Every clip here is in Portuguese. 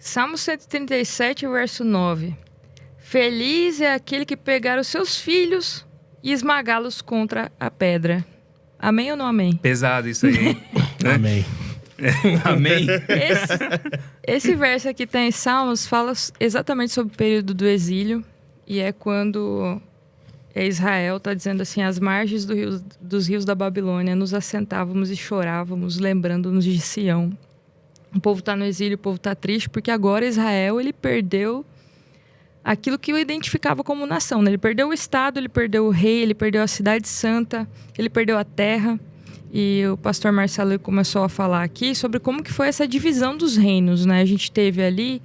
Salmo 137, verso 9. Feliz é aquele que pegar os seus filhos e esmagá-los contra a pedra. Amém ou não amém? Pesado isso aí, hein? Amém. Amém. Esse verso aqui tá em Salmos, fala exatamente sobre o período do exílio. E é quando Israel está dizendo assim: às margens dos rios da Babilônia, nos assentávamos e chorávamos, lembrando-nos de Sião. O povo está no exílio, o povo está triste, porque agora Israel ele perdeu aquilo que o identificava como nação, né? Ele perdeu o Estado, ele perdeu o rei, ele perdeu a cidade santa, ele perdeu a terra. E o pastor Marcelo começou a falar aqui sobre como que foi essa divisão dos reinos, né? A gente teve ali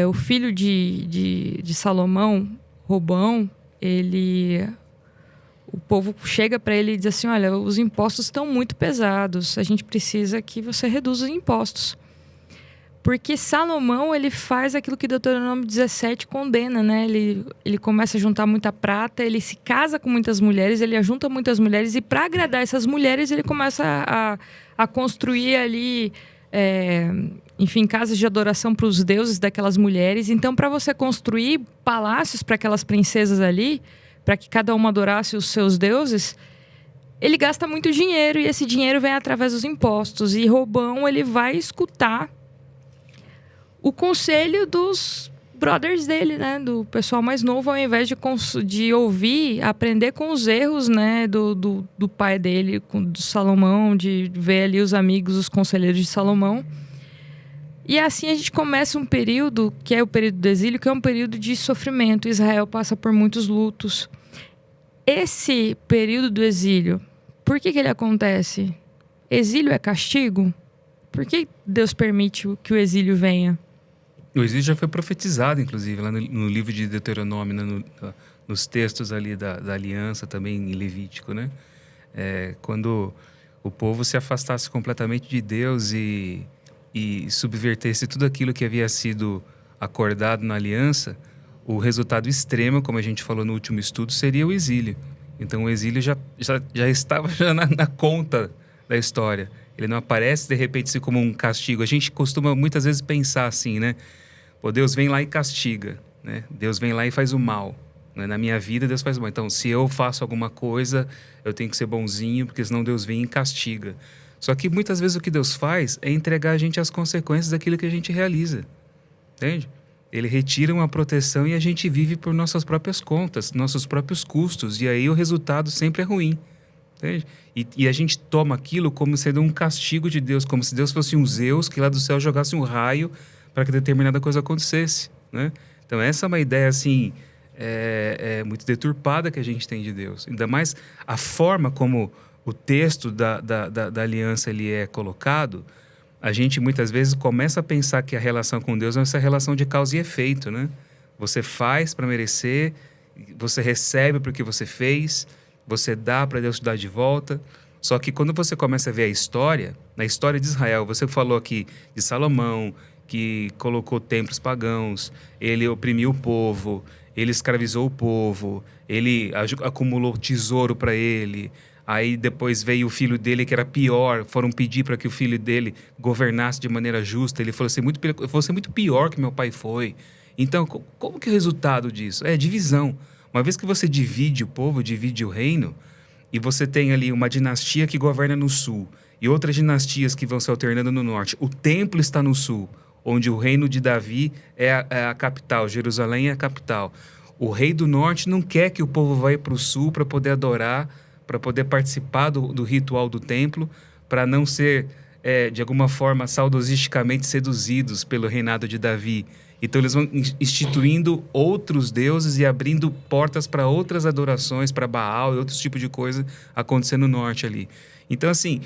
o filho de Salomão, Roboão, o povo chega para ele e diz assim: olha, os impostos estão muito pesados, a gente precisa que você reduza os impostos. Porque Salomão, ele faz aquilo que Deuteronômio 17 condena, né? Ele começa a juntar muita prata, ele se casa com muitas mulheres, ele ajunta muitas mulheres, e para agradar essas mulheres, ele começa a construir ali, enfim, casas de adoração para os deuses daquelas mulheres. Então, para você construir palácios para aquelas princesas ali, para que cada uma adorasse os seus deuses, ele gasta muito dinheiro, e esse dinheiro vem através dos impostos. E Roboão, ele vai escutar o conselho dos brothers dele, né? Do pessoal mais novo, ao invés de ouvir, aprender com os erros, né? Do pai dele, do Salomão, de ver ali os amigos, os conselheiros de Salomão. E assim a gente começa um período, que é o período do exílio, que é um período de sofrimento. Israel passa por muitos lutos. Esse período do exílio, por que ele acontece? Exílio é castigo? Por que Deus permite que o exílio venha? O exílio já foi profetizado, inclusive, lá no livro de Deuteronômio, né? Nos textos ali da aliança, também em Levítico, né? Quando o povo se afastasse completamente de Deus e subvertesse tudo aquilo que havia sido acordado na aliança, o resultado extremo, como a gente falou no último estudo, seria o exílio. Então o exílio já estava na conta da história. Ele não aparece de repente assim como um castigo. A gente costuma muitas vezes pensar assim, né? Pô, Deus vem lá e castiga, né? Deus vem lá e faz o mal, né? Na minha vida Deus faz o mal. Então, se eu faço alguma coisa, eu tenho que ser bonzinho, porque senão Deus vem e castiga. Só que muitas vezes o que Deus faz é entregar a gente as consequências daquilo que a gente realiza, entende? Ele retira uma proteção e a gente vive por nossas próprias contas, nossos próprios custos, e aí o resultado sempre é ruim, entende? E a gente toma aquilo como sendo um castigo de Deus, como se Deus fosse um Zeus que lá do céu jogasse um raio para que determinada coisa acontecesse, né? Então essa é uma ideia assim muito deturpada que a gente tem de Deus. Ainda mais a forma como o texto da aliança ele é colocado, a gente muitas vezes começa a pensar que a relação com Deus é essa relação de causa e efeito, né? Você faz para merecer, você recebe porque você fez, você dá para Deus te dar de volta. Só que quando você começa a ver na história de Israel, você falou aqui de Salomão, que colocou templos pagãos, ele oprimiu o povo, ele escravizou o povo, ele acumulou tesouro para ele. Aí depois veio o filho dele, que era pior, foram pedir para que o filho dele governasse de maneira justa. Ele falou assim: eu vou ser muito pior que meu pai foi. Então, como que é o resultado disso? É divisão. Uma vez que você divide o povo, divide o reino, e você tem ali uma dinastia que governa no sul, e outras dinastias que vão se alternando no norte. O templo está no sul, onde o reino de Davi é a capital, Jerusalém é a capital. O rei do norte não quer que o povo vá para o sul para poder adorar, para poder participar do ritual do templo, para não ser, de alguma forma, saudosisticamente seduzidos pelo reinado de Davi. Então eles vão instituindo outros deuses e abrindo portas para outras adorações, para Baal e outros tipos de coisa acontecendo no norte ali. Então, assim,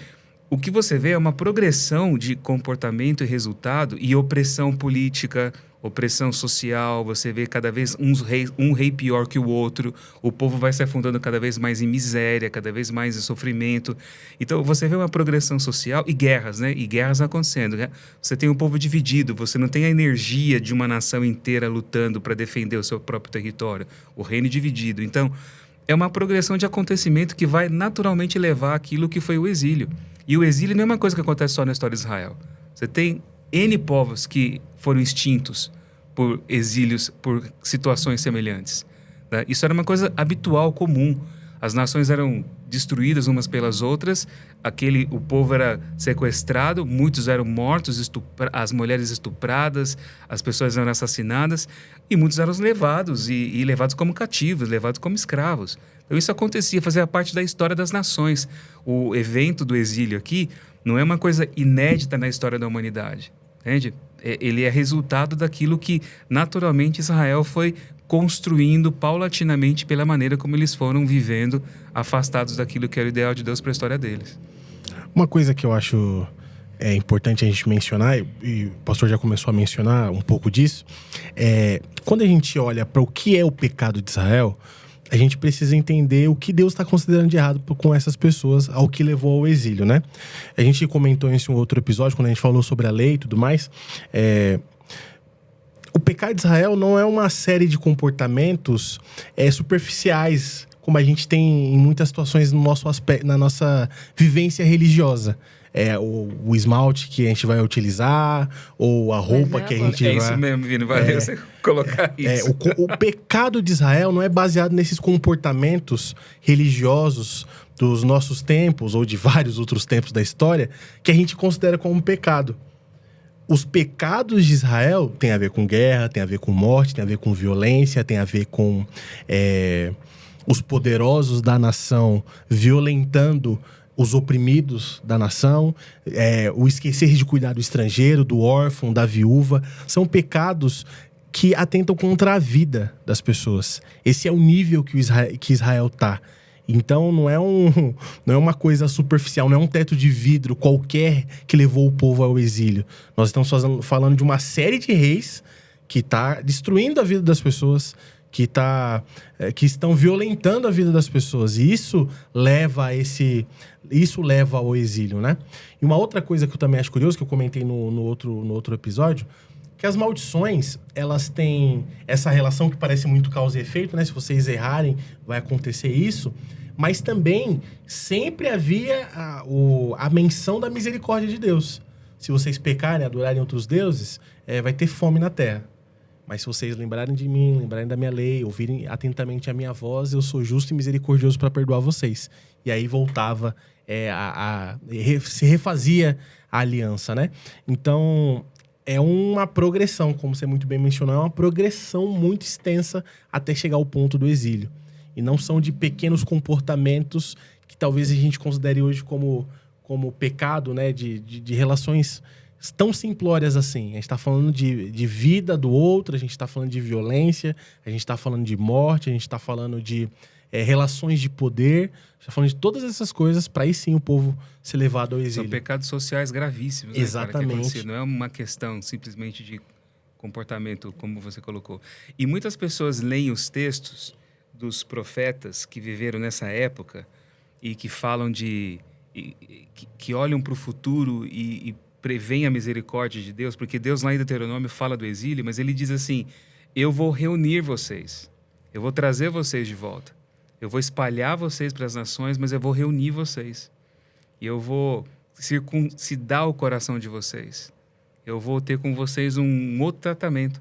o que você vê é uma progressão de comportamento e resultado, e opressão política, opressão social. Você vê cada vez um rei pior que o outro, o povo vai se afundando cada vez mais em miséria, cada vez mais em sofrimento. Então você vê uma progressão social e guerras, né? E guerras acontecendo, né? Você tem um povo dividido, você não tem a energia de uma nação inteira lutando para defender o seu próprio território, o reino dividido. Então é uma progressão de acontecimento que vai naturalmente levar aquilo que foi o exílio. E o exílio não é uma coisa que acontece só na história de Israel. Você tem N povos que foram extintos por exílios, por situações semelhantes. Né? Isso era uma coisa habitual, comum. As nações eram destruídas umas pelas outras, o povo era sequestrado, muitos eram mortos, as mulheres estupradas, as pessoas eram assassinadas, e muitos eram levados, e levados como cativos, levados como escravos. Então isso acontecia, fazia parte da história das nações. O evento do exílio aqui não é uma coisa inédita na história da humanidade, entende? Ele é resultado daquilo que naturalmente Israel foi construindo paulatinamente pela maneira como eles foram vivendo, afastados daquilo que era o ideal de Deus para a história deles. Uma coisa que eu acho importante a gente mencionar, e o pastor já começou a mencionar um pouco disso, quando a gente olha para o que é o pecado de Israel, a gente precisa entender o que Deus está considerando de errado com essas pessoas, ao que levou ao exílio, né? A gente comentou isso em um outro episódio, quando a gente falou sobre a lei e tudo mais. O pecado de Israel não é uma série de comportamentos superficiais, como a gente tem em muitas situações no nosso aspecto, na nossa vivência religiosa. O esmalte que a gente vai utilizar, ou a roupa que a gente vai... É isso mesmo, Vini, valeu você colocar isso. O pecado de Israel não é baseado nesses comportamentos religiosos dos nossos tempos, ou de vários outros tempos da história, que a gente considera como pecado. Os pecados de Israel têm a ver com guerra, tem a ver com morte, tem a ver com violência, tem a ver com os poderosos da nação violentando os oprimidos da nação, o esquecer de cuidar do estrangeiro, do órfão, da viúva. São pecados que atentam contra a vida das pessoas. Esse é o nível que Israel está. Então não é uma coisa superficial, não é um teto de vidro qualquer que levou o povo ao exílio. Nós estamos falando de uma série de reis que está destruindo a vida das pessoas, que estão violentando a vida das pessoas. E isso leva ao exílio, né? E uma outra coisa que eu também acho curioso, que eu comentei no outro episódio, que as maldições, elas têm essa relação que parece muito causa e efeito, né? Se vocês errarem, vai acontecer isso. Mas também sempre havia a menção da misericórdia de Deus. Se vocês pecarem, adorarem outros deuses, vai ter fome na terra. Mas se vocês lembrarem de mim, lembrarem da minha lei, ouvirem atentamente a minha voz, eu sou justo e misericordioso para perdoar vocês. E aí voltava, se refazia a aliança, né? Então, é uma progressão, como você muito bem mencionou, é uma progressão muito extensa até chegar ao ponto do exílio. E não são de pequenos comportamentos que talvez a gente considere hoje como pecado, né? De relações tão simplórias assim. A gente está falando de vida do outro, a gente está falando de violência, a gente está falando de morte, a gente está falando de relações de poder, a gente está falando de todas essas coisas para aí sim o povo ser levado ao exílio. São pecados sociais gravíssimos. Exatamente. Né, não é uma questão simplesmente de comportamento, como você colocou. E muitas pessoas leem os textos dos profetas que viveram nessa época e que falam que olham para o futuro e preveem a misericórdia de Deus, porque Deus lá em Deuteronômio fala do exílio, mas ele diz assim: eu vou reunir vocês, eu vou trazer vocês de volta, eu vou espalhar vocês para as nações, mas eu vou reunir vocês, e eu vou circuncidar o coração de vocês, eu vou ter com vocês um outro tratamento,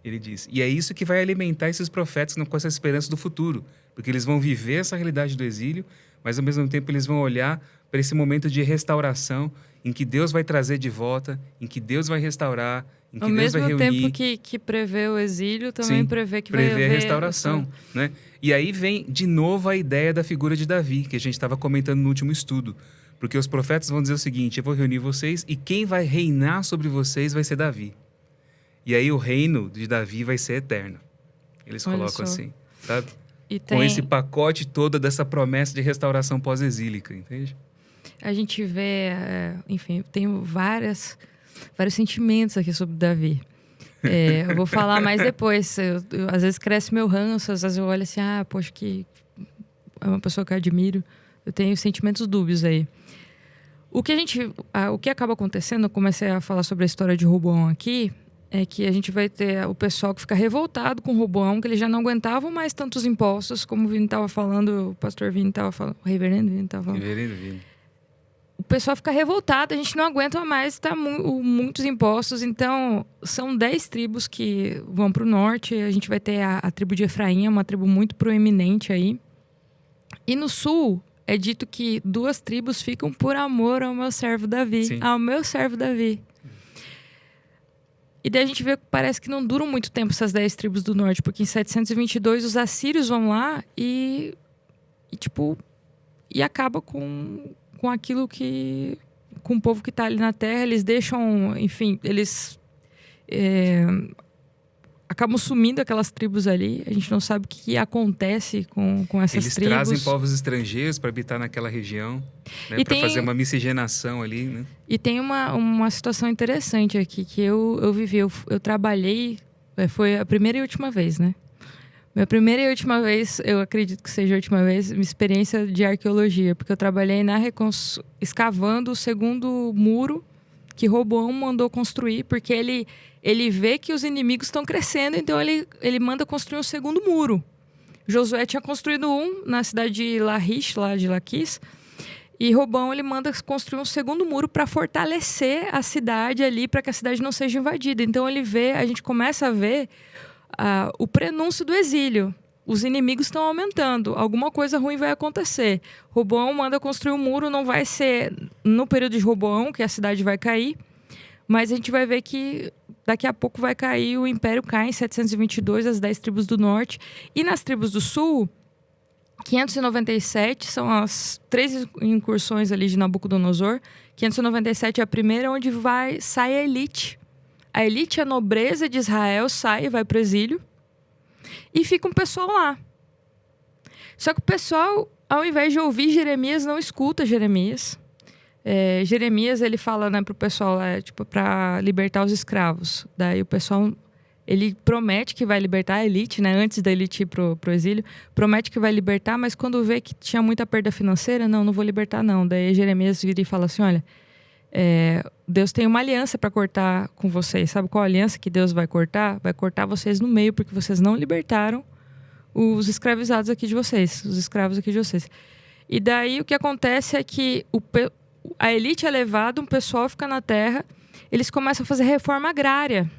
ele diz. E é isso que vai alimentar esses profetas com essa esperança do futuro, porque eles vão viver essa realidade do exílio, mas ao mesmo tempo eles vão olhar para esse momento de restauração, em que Deus vai trazer de volta, em que Deus vai restaurar, em que Deus vai reunir. Ao mesmo tempo que prevê o exílio, também prevê que vai haver a restauração, né? E aí vem de novo a ideia da figura de Davi, que a gente estava comentando no último estudo. Porque os profetas vão dizer o seguinte: eu vou reunir vocês e quem vai reinar sobre vocês vai ser Davi. E aí o reino de Davi vai ser eterno. Eles colocam assim, sabe? Com esse pacote todo dessa promessa de restauração pós-exílica, entende? A gente vê, enfim, tenho vários sentimentos aqui sobre Davi. Eu vou falar mais depois. Às vezes cresce meu ranço, às vezes eu olho assim, poxa, que é uma pessoa que eu admiro. Eu tenho sentimentos dúbios aí. O que acaba acontecendo, eu comecei a falar sobre a história de Roboão aqui, é que a gente vai ter o pessoal que fica revoltado com Roboão, que eles já não aguentavam mais tantos impostos, como o Vini estava falando, o pastor Vini estava falando, o reverendo Vini estava falando. Reverendo Vini. o pessoal fica revoltado, a gente não aguenta mais, tá muitos impostos. Então, são 10 tribos que vão para o norte. A gente vai ter a tribo de Efraim, uma tribo muito proeminente aí. E no sul, é dito que 2 tribos ficam por amor ao meu servo Davi. Sim. Ao meu servo Davi. E daí a gente vê que parece que não duram muito tempo essas 10 tribos do norte, porque em 722 os assírios vão lá e acaba com aquilo que... com o povo que está ali na terra. Eles deixam, enfim, eles acabam sumindo aquelas tribos ali. A gente não sabe o que acontece com essas Eles tribos. trazem povos estrangeiros para habitar naquela região, né, para fazer uma miscigenação ali, né? E tem uma situação interessante aqui que eu vivi. Eu trabalhei, foi a primeira e última vez, né? Minha primeira e última vez, eu acredito que seja a última vez, minha experiência de arqueologia, porque eu trabalhei escavando o segundo muro que Roboão mandou construir, porque ele vê que os inimigos estão crescendo, então ele manda construir um segundo muro. Josué tinha construído um na cidade de Lachish, lá de Laquis, e Roboão ele manda construir um segundo muro para fortalecer a cidade ali, para que a cidade não seja invadida. Então a gente começa a ver o prenúncio do exílio. Os inimigos estão aumentando, alguma coisa ruim vai acontecer. Roboão manda construir um muro, não vai ser no período de Roboão que a cidade vai cair, mas a gente vai ver que daqui a pouco vai cair, o Império cai em 722, as 10 tribos do norte. E nas tribos do sul, 597 são as 3 incursões ali de Nabucodonosor. 597 é a primeira, onde sai a elite. A elite, a nobreza de Israel, sai e vai para o exílio. E fica um pessoal lá. Só que o pessoal, ao invés de ouvir Jeremias, não escuta Jeremias. Jeremias, ele fala, né, pro pessoal, para libertar os escravos. Daí o pessoal, ele promete que vai libertar a elite, né, antes da elite ir pro exílio. Promete que vai libertar, mas quando vê que tinha muita perda financeira, não vou libertar não. Daí Jeremias vira e fala assim, olha, Deus tem uma aliança para cortar com vocês. Sabe qual aliança que Deus vai cortar? Vai cortar vocês no meio, porque vocês não libertaram os escravizados aqui de vocês, os escravos aqui de vocês. E daí o que acontece é que a elite é levada, um pessoal fica na terra, eles começam a fazer reforma agrária.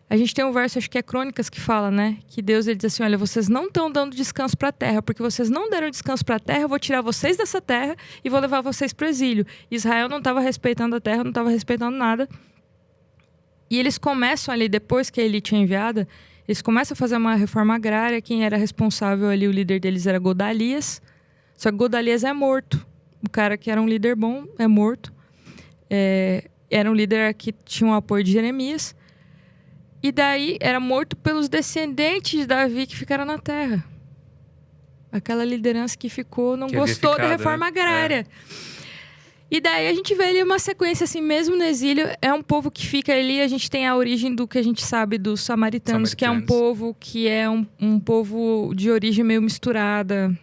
A gente tem um verso, acho que é Crônicas, que fala, né? Que Deus ele diz assim, olha, vocês não estão dando descanso para a terra, porque vocês não deram descanso para a terra, eu vou tirar vocês dessa terra e vou levar vocês para o exílio. Israel não estava respeitando a terra, não estava respeitando nada. E eles começam ali, depois que a elite é enviada, eles começam a fazer uma reforma agrária. Quem era responsável ali, o líder deles era Godalias. Só que Godalias é morto. O cara que era um líder bom é morto. Era um líder que tinha o apoio de Jeremias. E daí era morto pelos descendentes de Davi que ficaram na terra. Aquela liderança que ficou, não gostou da reforma agrária. E daí a gente vê ali uma sequência assim, mesmo no exílio, é um povo que fica ali, a gente tem a origem do que a gente sabe dos samaritanos. Que é um povo que é um povo de origem meio misturada.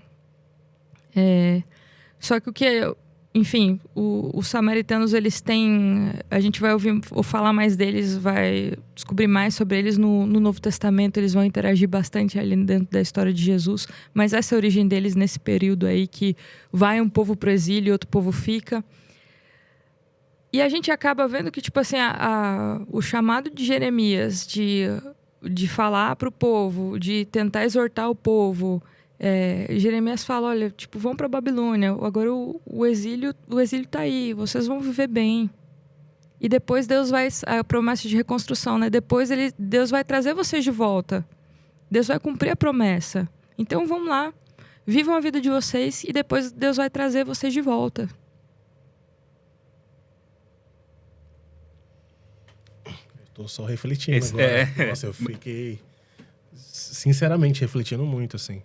Só que o que enfim, os samaritanos, eles têm... A gente vai ouvir ou falar mais deles, vai descobrir mais sobre eles no Novo Testamento. Eles vão interagir bastante ali dentro da história de Jesus. Mas essa é a origem deles nesse período aí, que vai um povo pro exílio e outro povo fica. E a gente acaba vendo que, tipo assim, o chamado de Jeremias de falar pro povo, de tentar exortar o povo... Jeremias fala, olha, tipo, vão para Babilônia, agora o exílio tá aí, vocês vão viver bem. E depois Deus vai, a promessa de reconstrução, né? Depois Deus vai trazer vocês de volta. Deus vai cumprir a promessa. Então vamos lá, vivam a vida de vocês e depois Deus vai trazer vocês de volta. Eu tô só refletindo agora. Nossa, eu fiquei sinceramente refletindo muito, assim.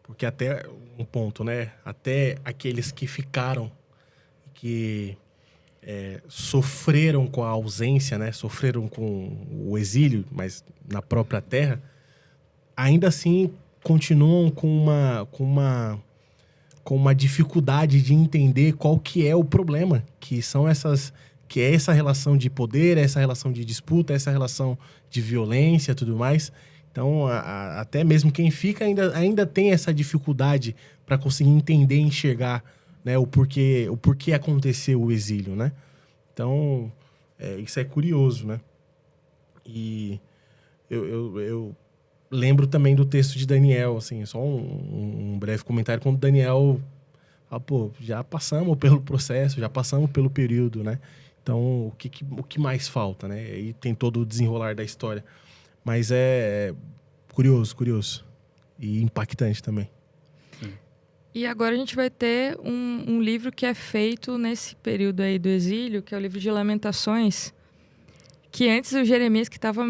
Porque até um ponto, né? Até aqueles que ficaram, que sofreram com a ausência, né? Sofreram com o exílio, mas na própria terra, ainda assim continuam com uma dificuldade de entender qual que é o problema, que é essa relação de poder, essa relação de disputa, essa relação de violência e tudo mais. Então, até mesmo quem fica ainda tem essa dificuldade para conseguir entender e enxergar né? O porquê aconteceu o exílio, né? Então, isso é curioso, né? E eu lembro também do texto de Daniel, assim, só um breve comentário, quando Daniel... já passamos pelo processo, já passamos pelo período, né? Então, o que mais falta, né? Aí tem todo o desenrolar da história. Mas é curioso. E impactante também. E agora a gente vai ter um livro que é feito nesse período aí do exílio, que é o livro de Lamentações, que antes o Jeremias, que estava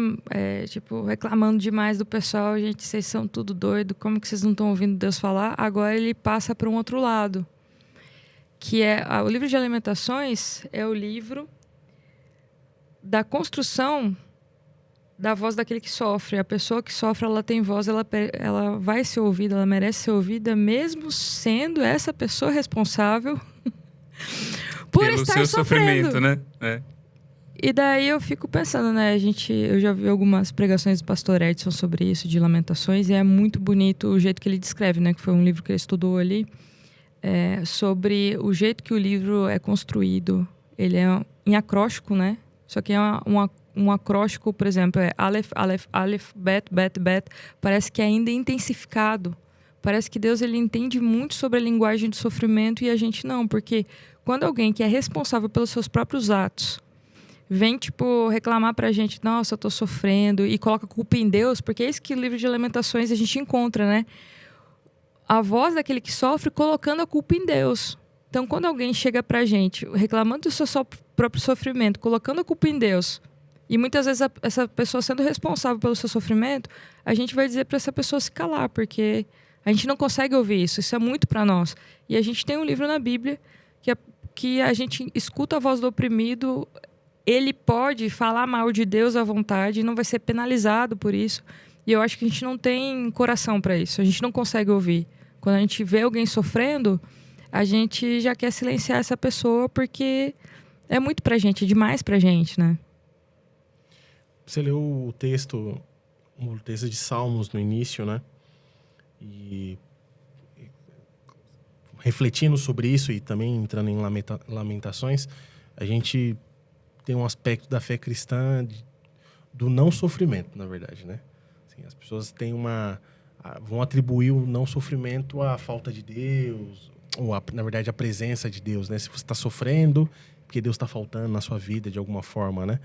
reclamando demais do pessoal, gente, vocês são tudo doido, como que vocês não estão ouvindo Deus falar? Agora ele passa para um outro lado, que é o livro de Lamentações é o livro da construção da voz daquele que sofre. A pessoa que sofre, ela tem voz, ela vai ser ouvida, ela merece ser ouvida, mesmo sendo essa pessoa responsável por pelo estar seu sofrendo. sofrimento, né? E daí eu fico pensando, né? Eu já vi algumas pregações do pastor Edson sobre isso, de Lamentações, e é muito bonito o jeito que ele descreve, né? Que foi um livro que ele estudou ali, sobre o jeito que o livro é construído. Ele é em acróstico, né? Só que é um acróstico, por exemplo, Aleph, Aleph, Aleph, Bet, Bet, Bet. Parece que é ainda intensificado. Parece que Deus ele entende muito sobre a linguagem do sofrimento e a gente não. Porque quando alguém que é responsável pelos seus próprios atos vem, reclamar pra gente, nossa, eu tô sofrendo, e coloca a culpa em Deus, porque é isso que o livro de Lamentações a gente encontra, né? A voz daquele que sofre colocando a culpa em Deus. Então, quando alguém chega pra gente reclamando do seu próprio sofrimento, colocando a culpa em Deus, e muitas vezes essa pessoa sendo responsável pelo seu sofrimento, a gente vai dizer pra essa pessoa se calar, porque a gente não consegue ouvir isso. Isso é muito pra nós. E a gente tem um livro na Bíblia que a gente escuta a voz do oprimido, ele pode falar mal de Deus à vontade e não vai ser penalizado por isso. E eu acho que a gente não tem coração pra isso. A gente não consegue ouvir. Quando a gente vê alguém sofrendo, a gente já quer silenciar essa pessoa porque é muito pra gente, é demais pra gente, né? Você leu o texto de Salmos no início, né? E refletindo sobre isso e também entrando em Lamentações, a gente tem um aspecto da fé cristã do não sofrimento, na verdade, né? Assim, as pessoas têm vão atribuir o não sofrimento à falta de Deus, ou na verdade, a presença de Deus, né? Se você está sofrendo, porque Deus está faltando na sua vida de alguma forma, né?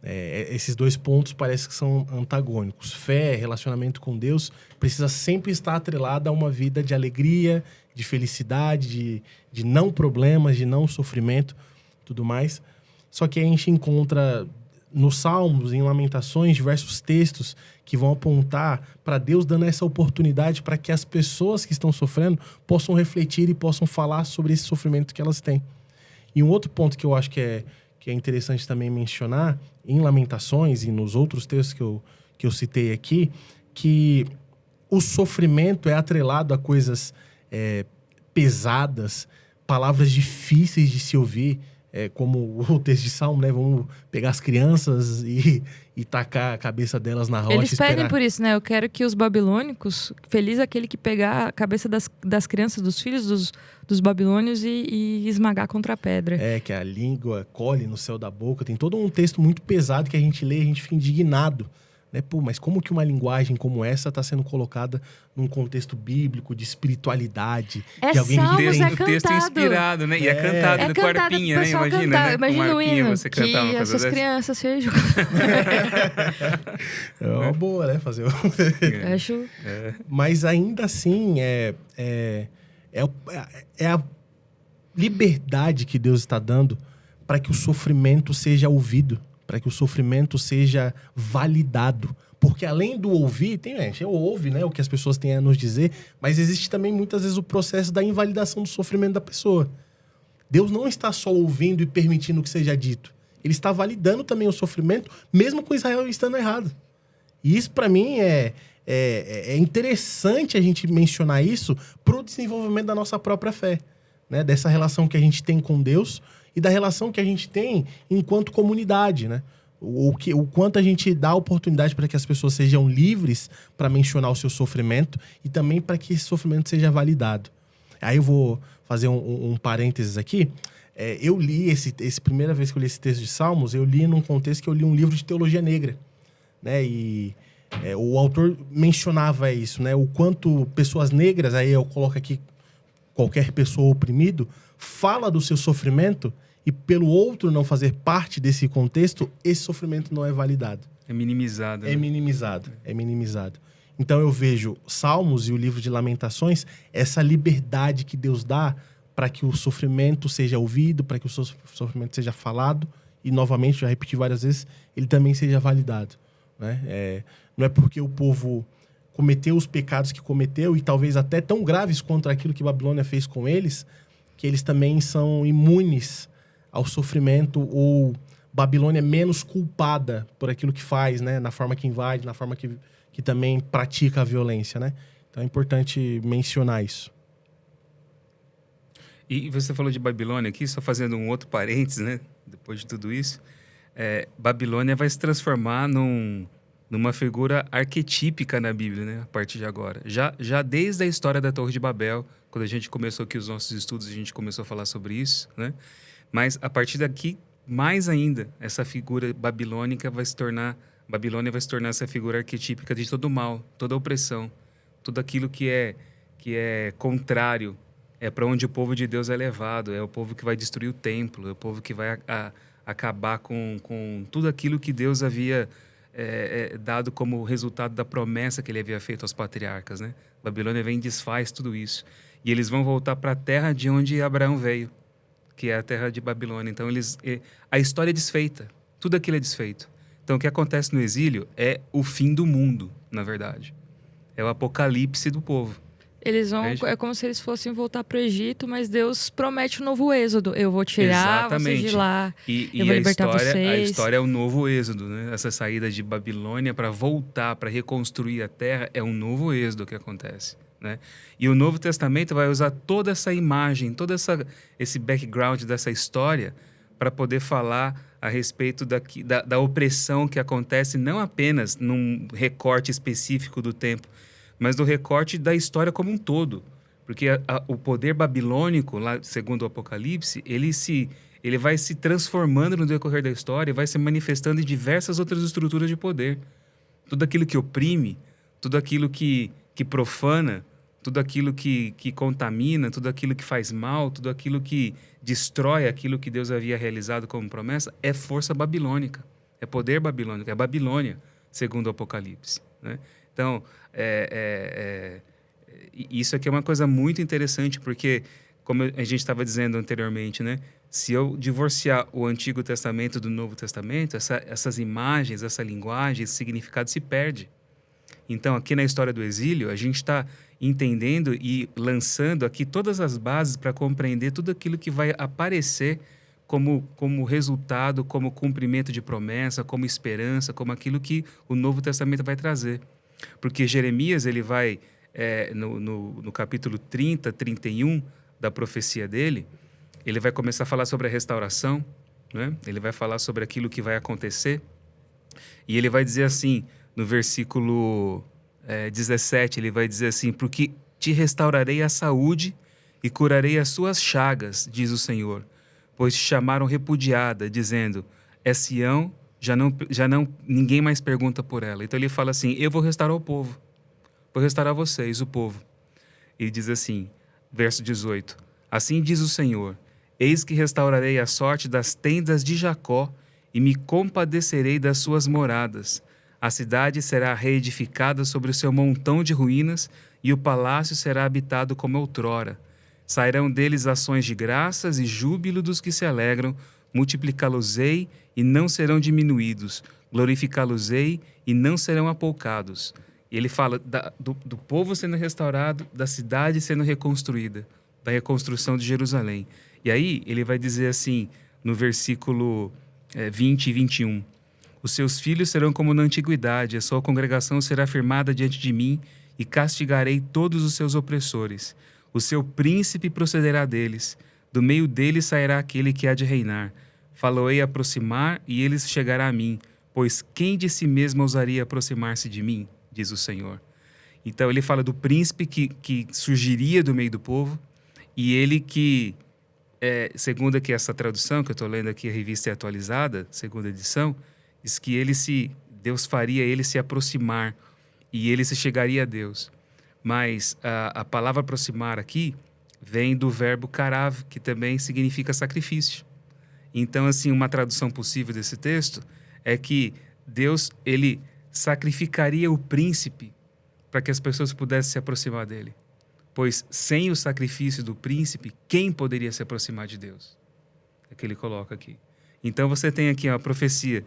Esses dois pontos parece que são antagônicos. Fé, relacionamento com Deus, precisa sempre estar atrelada a uma vida de alegria, de felicidade, de não problemas, de não sofrimento, tudo mais. Só que a gente encontra nos Salmos, em Lamentações, diversos textos que vão apontar para Deus dando essa oportunidade para que as pessoas que estão sofrendo possam refletir e possam falar sobre esse sofrimento que elas têm. E um outro ponto que eu acho que é interessante também mencionar, em Lamentações e nos outros textos que eu citei aqui, que o sofrimento é atrelado a coisas pesadas, palavras difíceis de se ouvir, como o texto de Salmo, né? Vamos pegar as crianças e tacar a cabeça delas na rocha. Eles pedem por isso, né? Eu quero que os babilônicos, feliz aquele que pegar a cabeça das crianças, dos filhos dos babilônios e esmagar contra a pedra. Que a língua colhe no céu da boca. Tem todo um texto muito pesado que a gente lê e a gente fica indignado. Né? Pô, mas como que uma linguagem como essa está sendo colocada num contexto bíblico de espiritualidade? De alguém que tem o texto inspirado, né? E é cantado com arpinha, né? Imagina, né? Imagina o hino você cantar uma que coisa essas crianças sejam. É uma boa, né? Fazer Acho... Mas ainda assim, é a liberdade que Deus está dando para que o sofrimento seja ouvido, para que o sofrimento seja validado. Porque além do ouvir, eu ouve, né, o que as pessoas têm a nos dizer, mas existe também muitas vezes o processo da invalidação do sofrimento da pessoa. Deus não está só ouvindo e permitindo que seja dito. Ele está validando também o sofrimento, mesmo com Israel estando errado. E isso, para mim, é interessante a gente mencionar isso para o desenvolvimento da nossa própria fé, né? Dessa relação que a gente tem com Deus e da relação que a gente tem enquanto comunidade, né? O quanto a gente dá oportunidade para que as pessoas sejam livres para mencionar o seu sofrimento e também para que esse sofrimento seja validado. Aí eu vou fazer um parênteses aqui. Eu li primeira vez que eu li esse texto de Salmos, eu li num contexto que eu li um livro de teologia negra, né? E o autor mencionava isso, né? O quanto pessoas negras, aí eu coloco aqui qualquer pessoa oprimido, fala do seu sofrimento e pelo outro não fazer parte desse contexto, esse sofrimento não é validado. É minimizado. Né? É minimizado. Então eu vejo Salmos e o livro de Lamentações, essa liberdade que Deus dá para que o sofrimento seja ouvido, para que o sofrimento seja falado e, novamente, já repeti várias vezes, ele também seja validado. Né? Não é porque o povo cometeu os pecados que cometeu e talvez até tão graves quanto aquilo que Babilônia fez com eles, que eles também são imunes ao sofrimento ou Babilônia é menos culpada por aquilo que faz, né? Na forma que invade, na forma que também pratica a violência, né? Então é importante mencionar isso. E você falou de Babilônia aqui, só fazendo um outro parênteses, né? Depois de tudo isso, Babilônia vai se transformar numa figura arquetípica na Bíblia, né? A partir de agora. Já desde a história da Torre de Babel, quando a gente começou aqui os nossos estudos, a gente começou a falar sobre isso, né? Mas a partir daqui, mais ainda, essa figura babilônica Babilônia vai se tornar essa figura arquetípica de todo o mal, toda a opressão, tudo aquilo que é contrário. É para onde o povo de Deus é levado, é o povo que vai destruir o templo, é o povo que vai acabar com tudo aquilo que Deus havia dado como resultado da promessa que ele havia feito aos patriarcas, né? Babilônia vem e desfaz tudo isso. E eles vão voltar para a terra de onde Abraão veio, que é a terra de Babilônia. Então, a história é desfeita, tudo aquilo é desfeito. Então, o que acontece no exílio é o fim do mundo, na verdade. É o apocalipse do povo. Eles vão, é como se eles fossem voltar para o Egito, mas Deus promete um novo êxodo. Eu vou tirar vocês de lá, eu vou libertar vocês. A história é o novo êxodo, né? Essa saída de Babilônia para voltar, para reconstruir a terra, é um novo êxodo que acontece, né? E o Novo Testamento vai usar toda essa imagem, esse background dessa história para poder falar a respeito da opressão que acontece não apenas num recorte específico do tempo, mas do recorte da história como um todo. Porque o poder babilônico, lá, segundo o Apocalipse, ele vai se transformando no decorrer da história e vai se manifestando em diversas outras estruturas de poder. Tudo aquilo que oprime, tudo aquilo que profana, tudo aquilo que contamina, tudo aquilo que faz mal, tudo aquilo que destrói aquilo que Deus havia realizado como promessa, é força babilônica, é poder babilônico, é Babilônia, segundo o Apocalipse, né? Então, isso aqui é uma coisa muito interessante, porque, como a gente estava dizendo anteriormente, né? Se eu divorciar o Antigo Testamento do Novo Testamento, essas imagens, essa linguagem, esse significado se perde. Então, aqui na história do exílio, a gente está entendendo e lançando aqui todas as bases para compreender tudo aquilo que vai aparecer como resultado, como cumprimento de promessa, como esperança, como aquilo que o Novo Testamento vai trazer. Porque Jeremias, ele vai, no capítulo 30, 31 da profecia dele, ele vai começar a falar sobre a restauração, né? Ele vai falar sobre aquilo que vai acontecer. E ele vai dizer assim, no versículo 17, ele vai dizer assim: porque te restaurarei a saúde e curarei as suas chagas, diz o Senhor, pois te chamaram repudiada, dizendo, é Sião, já não, ninguém mais pergunta por ela. Então ele fala assim: eu vou restaurar o povo, vou restaurar vocês, o povo. Ele diz assim, verso 18, assim diz o Senhor, eis que restaurarei a sorte das tendas de Jacó e me compadecerei das suas moradas. A cidade será reedificada sobre o seu montão de ruínas e o palácio será habitado como outrora. Sairão deles ações de graças e júbilo dos que se alegram, multiplicá-los-ei e não serão diminuídos, glorificá-los-ei e não serão apoucados. E ele fala do povo sendo restaurado, da cidade sendo reconstruída, da reconstrução de Jerusalém. E aí ele vai dizer assim, no versículo 20 e 21, os seus filhos serão como na antiguidade, a sua congregação será firmada diante de mim e castigarei todos os seus opressores. O seu príncipe procederá deles, do meio deles sairá aquele que há de reinar. Falo-ei aproximar e ele chegará a mim, pois quem de si mesmo ousaria aproximar-se de mim, diz o Senhor. Então ele fala do príncipe que surgiria do meio do povo, E ele que, segundo aqui essa tradução, que eu estou lendo aqui, a revista é atualizada, segunda edição, diz que Deus faria ele se aproximar e ele se chegaria a Deus. Mas a palavra aproximar aqui vem do verbo karav, que também significa sacrifício. Então, assim, uma tradução possível desse texto é que Deus, ele sacrificaria o príncipe para que as pessoas pudessem se aproximar dele. Pois sem o sacrifício do príncipe, quem poderia se aproximar de Deus? É o que ele coloca aqui. Então você tem aqui a profecia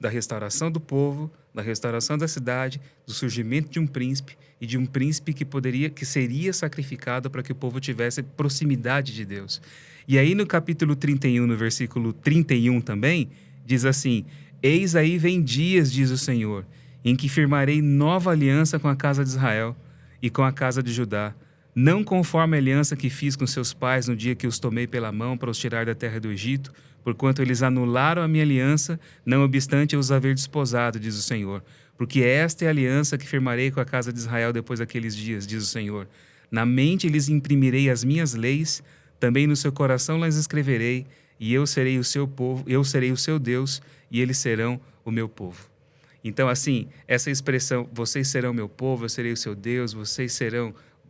da restauração do povo, da restauração da cidade, do surgimento de um príncipe e de um príncipe que seria sacrificado para que o povo tivesse proximidade de Deus. E aí no capítulo 31, no versículo 31 também, diz assim: Eis aí vem dias, diz o Senhor, em que firmarei nova aliança com a casa de Israel e com a casa de Judá, não conforme a aliança que fiz com seus pais no dia que os tomei pela mão para os tirar da terra do Egito, porquanto eles anularam a minha aliança, não obstante eu os haver desposado, diz o Senhor. Porque esta é a aliança que firmarei com a casa de Israel depois daqueles dias, diz o Senhor. Na mente lhes imprimirei as minhas leis, também no seu coração las escreverei, e eu serei o seu povo, eu serei o seu Deus, e eles serão o meu povo. Então, assim, essa expressão, vocês serão meu povo, eu serei o seu Deus,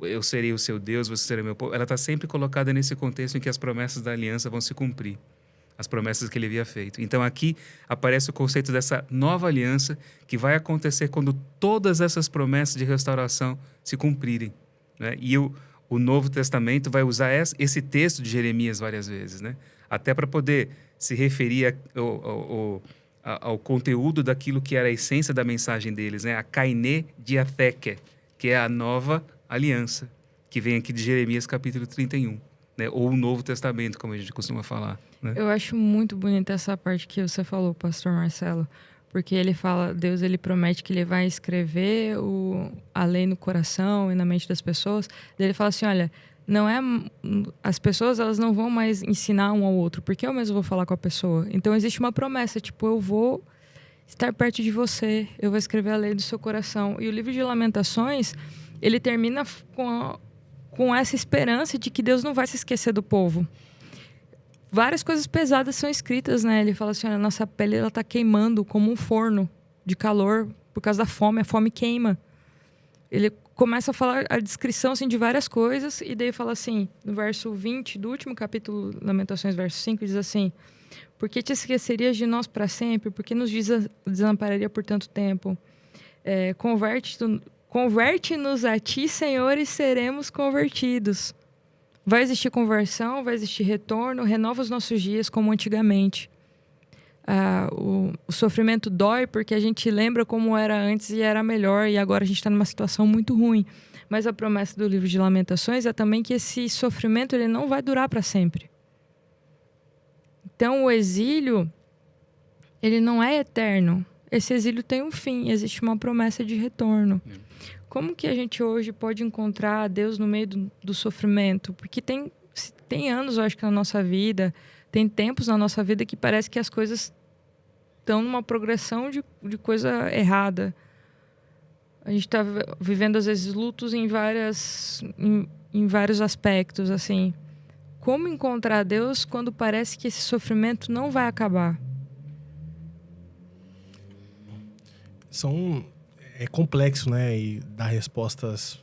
eu serei o seu Deus, você será meu povo, ela está sempre colocada nesse contexto em que as promessas da aliança vão se cumprir, as promessas que ele havia feito. Então aqui aparece o conceito dessa nova aliança que vai acontecer quando todas essas promessas de restauração se cumprirem, né? E o Novo Testamento vai usar esse texto de Jeremias várias vezes, né? Até para poder se referir ao conteúdo daquilo que era a essência da mensagem deles, né? A Kainé Diatheke, que é a nova aliança, que vem aqui de Jeremias capítulo 31, né? Ou o Novo Testamento, como a gente costuma falar, né? Eu acho muito bonita essa parte que você falou, pastor Marcelo, porque ele fala, Deus ele promete que ele vai escrever a lei no coração e na mente das pessoas. Ele fala assim, olha, não é, as pessoas elas não vão mais ensinar um ao outro, porque eu mesmo vou falar com a pessoa. Então existe uma promessa, tipo, eu vou estar perto de você, eu vou escrever a lei do seu coração. E o livro de Lamentações, ele termina com essa esperança de que Deus não vai se esquecer do povo. Várias coisas pesadas são escritas, né? Ele fala assim, a nossa pele ela tá queimando como um forno de calor por causa da fome, a fome queima. Ele começa a falar a descrição assim, de várias coisas e daí fala assim, no verso 20 do último capítulo, Lamentações, verso 5, diz assim, por que te esquecerias de nós para sempre? Por que nos desampararia por tanto tempo? Converte-nos a ti, Senhor, e seremos convertidos. Vai existir conversão, vai existir retorno, renova os nossos dias como antigamente. O sofrimento dói porque a gente lembra como era antes e era melhor e agora a gente está numa situação muito ruim. Mas a promessa do livro de Lamentações é também que esse sofrimento ele não vai durar para sempre. Então o exílio ele não é eterno. Esse exílio tem um fim, existe uma promessa de retorno. Como que a gente hoje pode encontrar Deus no meio do sofrimento? Porque tem anos, eu acho que na nossa vida, tem tempos na nossa vida que parece que as coisas estão numa progressão de coisa errada. A gente está vivendo, às vezes, lutos em vários aspectos, assim. Como encontrar Deus quando parece que esse sofrimento não vai acabar? É complexo, né? E dar respostas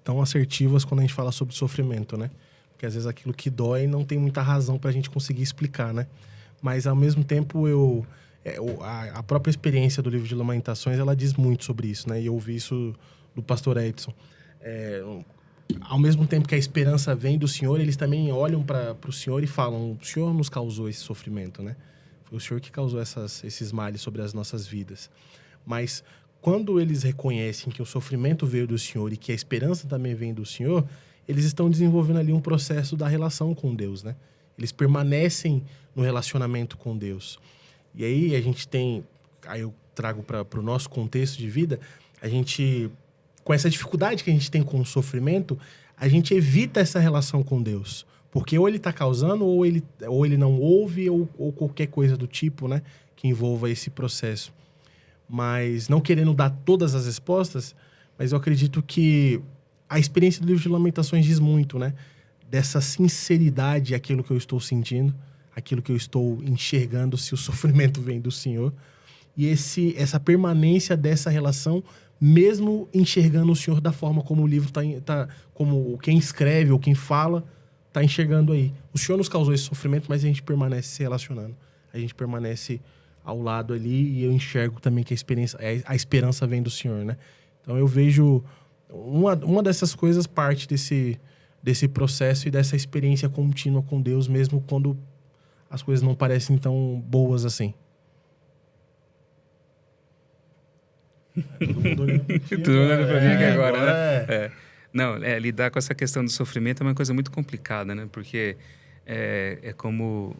tão assertivas quando a gente fala sobre sofrimento, né? Porque às vezes aquilo que dói não tem muita razão pra gente conseguir explicar, né? Mas ao mesmo tempo a própria experiência do livro de Lamentações, ela diz muito sobre isso, né? E eu ouvi isso do pastor Edson. Ao mesmo tempo que a esperança vem do Senhor, eles também olham para o Senhor e falam, o Senhor nos causou esse sofrimento, né? Foi o Senhor que causou esses males sobre as nossas vidas. Mas quando eles reconhecem que o sofrimento veio do Senhor e que a esperança também vem do Senhor, eles estão desenvolvendo ali um processo da relação com Deus, né? Eles permanecem no relacionamento com Deus. E aí aí eu trago para o nosso contexto de vida, a gente, com essa dificuldade que a gente tem com o sofrimento, a gente evita essa relação com Deus. Porque ou ele está causando, ou ele não ouve, ou qualquer coisa do tipo, né? Que envolva esse processo. Mas não querendo dar todas as respostas, mas eu acredito que a experiência do livro de Lamentações diz muito, né? dessa sinceridade aquilo que eu estou sentindo, aquilo que eu estou enxergando, se o sofrimento vem do Senhor. E essa permanência dessa relação, mesmo enxergando o Senhor da forma como o livro como quem escreve ou quem fala está enxergando aí. O Senhor nos causou esse sofrimento, mas a gente permanece se relacionando. A gente permanece ao lado ali e eu enxergo também que a esperança vem do Senhor, né? Então eu vejo uma dessas coisas parte desse processo e dessa experiência contínua com Deus, mesmo quando as coisas não parecem tão boas assim. Todo mundo olhando pra ti. Todo mundo olhando pra mim aqui agora, né? Não, lidar com essa questão do sofrimento é uma coisa muito complicada, né? Porque é como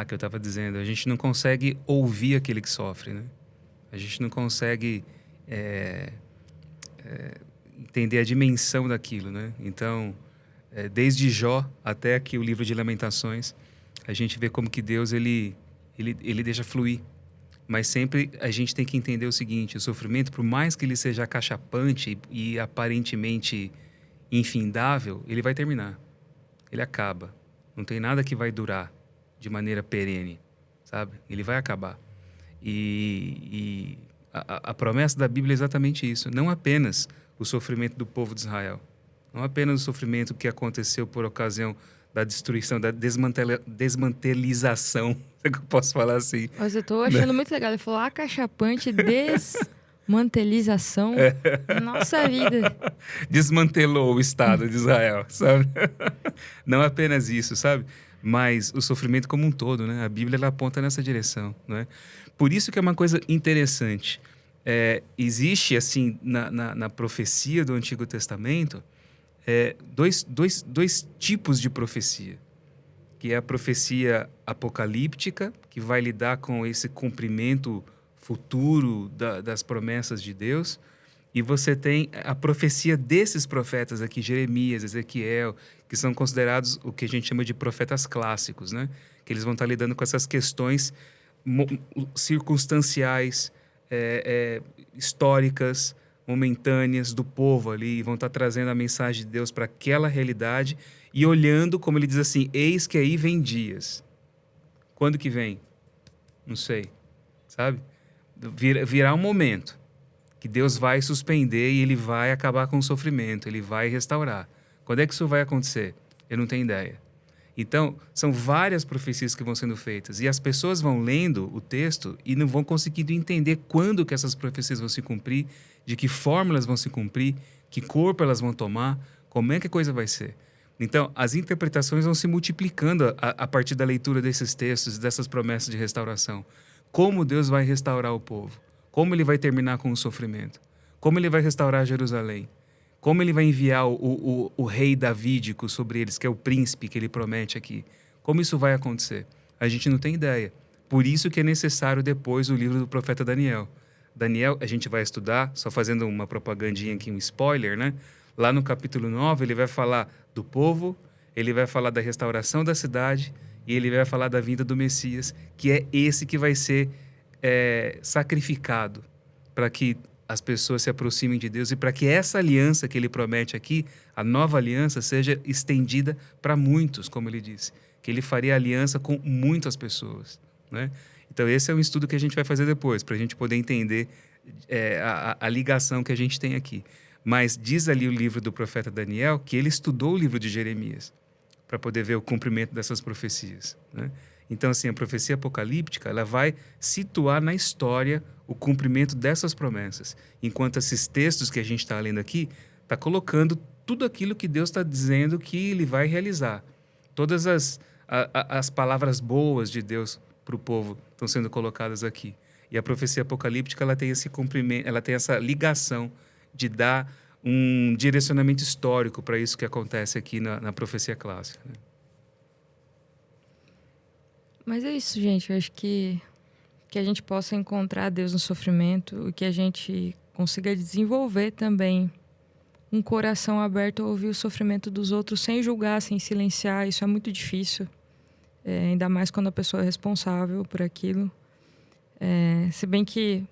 que eu estava dizendo, a gente não consegue ouvir aquele que sofre, né? A gente não consegue entender a dimensão daquilo, né? Então, desde Jó até aqui o livro de Lamentações, a gente vê como que Deus ele deixa fluir. Mas sempre a gente tem que entender o seguinte: o sofrimento, por mais que ele seja acachapante e aparentemente infindável, ele vai terminar. Ele acaba. Não tem nada que vai durar de maneira perene, sabe? Ele vai acabar. E a promessa da Bíblia é exatamente isso. Não apenas o sofrimento do povo de Israel. Não apenas o sofrimento que aconteceu por ocasião da destruição, da desmantelização, se eu posso falar assim. Mas eu tô achando muito legal. Ele falou acachapante, desmantelização. Nossa vida. Desmantelou o Estado de Israel, sabe? Não apenas isso, sabe? Mas o sofrimento como um todo, né? A Bíblia ela aponta nessa direção, né? Por isso que é uma coisa interessante. Existe, assim, na profecia do Antigo Testamento, dois tipos de profecia. Que é a profecia apocalíptica, que vai lidar com esse cumprimento futuro das promessas de Deus. E você tem a profecia desses profetas aqui, Jeremias, Ezequiel, que são considerados o que a gente chama de profetas clássicos, né? Que eles vão estar lidando com essas questões circunstanciais, históricas, momentâneas do povo ali, e vão estar trazendo a mensagem de Deus para aquela realidade e olhando, como ele diz assim, eis que aí vem dias. Quando que vem? Não sei, sabe? Virá um momento que Deus vai suspender e ele vai acabar com o sofrimento, ele vai restaurar. Quando é que isso vai acontecer? Eu não tenho ideia. Então, são várias profecias que vão sendo feitas e as pessoas vão lendo o texto e não vão conseguindo entender quando que essas profecias vão se cumprir, de que forma elas vão se cumprir, que corpo elas vão tomar, como é que a coisa vai ser. Então, as interpretações vão se multiplicando a partir da leitura desses textos e dessas promessas de restauração. Como Deus vai restaurar o povo? Como ele vai terminar com o sofrimento? Como ele vai restaurar Jerusalém? Como ele vai enviar o rei davídico sobre eles, que é o príncipe que ele promete aqui? Como isso vai acontecer? A gente não tem ideia. Por isso que é necessário depois o livro do profeta Daniel. Daniel, a gente vai estudar, só fazendo uma propagandinha aqui, um spoiler, né? Lá no capítulo 9, ele vai falar do povo, ele vai falar da restauração da cidade e ele vai falar da vinda do Messias, que é esse que vai ser sacrificado para que as pessoas se aproximem de Deus e para que essa aliança que ele promete aqui, a nova aliança, seja estendida para muitos, como ele disse, que ele faria aliança com muitas pessoas, né? Então esse é um estudo que a gente vai fazer depois, para a gente poder entender a ligação que a gente tem aqui. Mas diz ali o livro do profeta Daniel que ele estudou o livro de Jeremias para poder ver o cumprimento dessas profecias, né? Então, assim, a profecia apocalíptica, ela vai situar na história o cumprimento dessas promessas, enquanto esses textos que a gente está lendo aqui está colocando tudo aquilo que Deus está dizendo que ele vai realizar. Todas as palavras boas de Deus para o povo estão sendo colocadas aqui. E a profecia apocalíptica, ela tem esse cumprimento, ela tem essa ligação de dar um direcionamento histórico para isso que acontece aqui na profecia clássica, né? Mas é isso, gente. Eu acho que a gente possa encontrar Deus no sofrimento e que a gente consiga desenvolver também um coração aberto a ouvir o sofrimento dos outros sem julgar, sem silenciar. Isso é muito difícil, ainda mais quando a pessoa é responsável por aquilo. Se bem que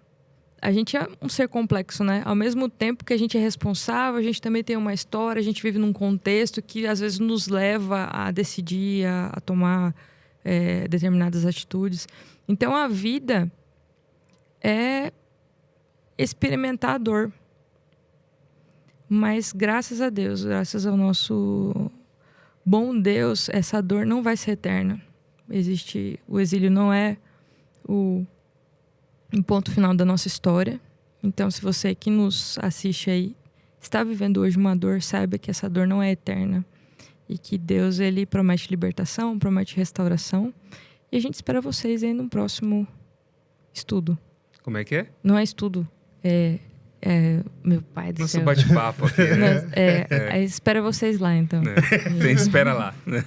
a gente é um ser complexo, né? Ao mesmo tempo que a gente é responsável, a gente também tem uma história, a gente vive num contexto que às vezes nos leva a decidir, a tomar determinadas atitudes. Então a vida é experimentar a dor. Mas graças a Deus, graças ao nosso bom Deus, essa dor não vai ser eterna. O exílio não é um ponto final da nossa história. Então, se você que nos assiste aí está vivendo hoje uma dor, saiba que essa dor não é eterna. E que Deus, ele promete libertação, promete restauração. E a gente espera vocês aí no próximo estudo. Como é que é? Não é estudo, meu pai do Nosso céu. bate-papo aqui. Né? Aí espera vocês lá, então. Tem espera lá. Né?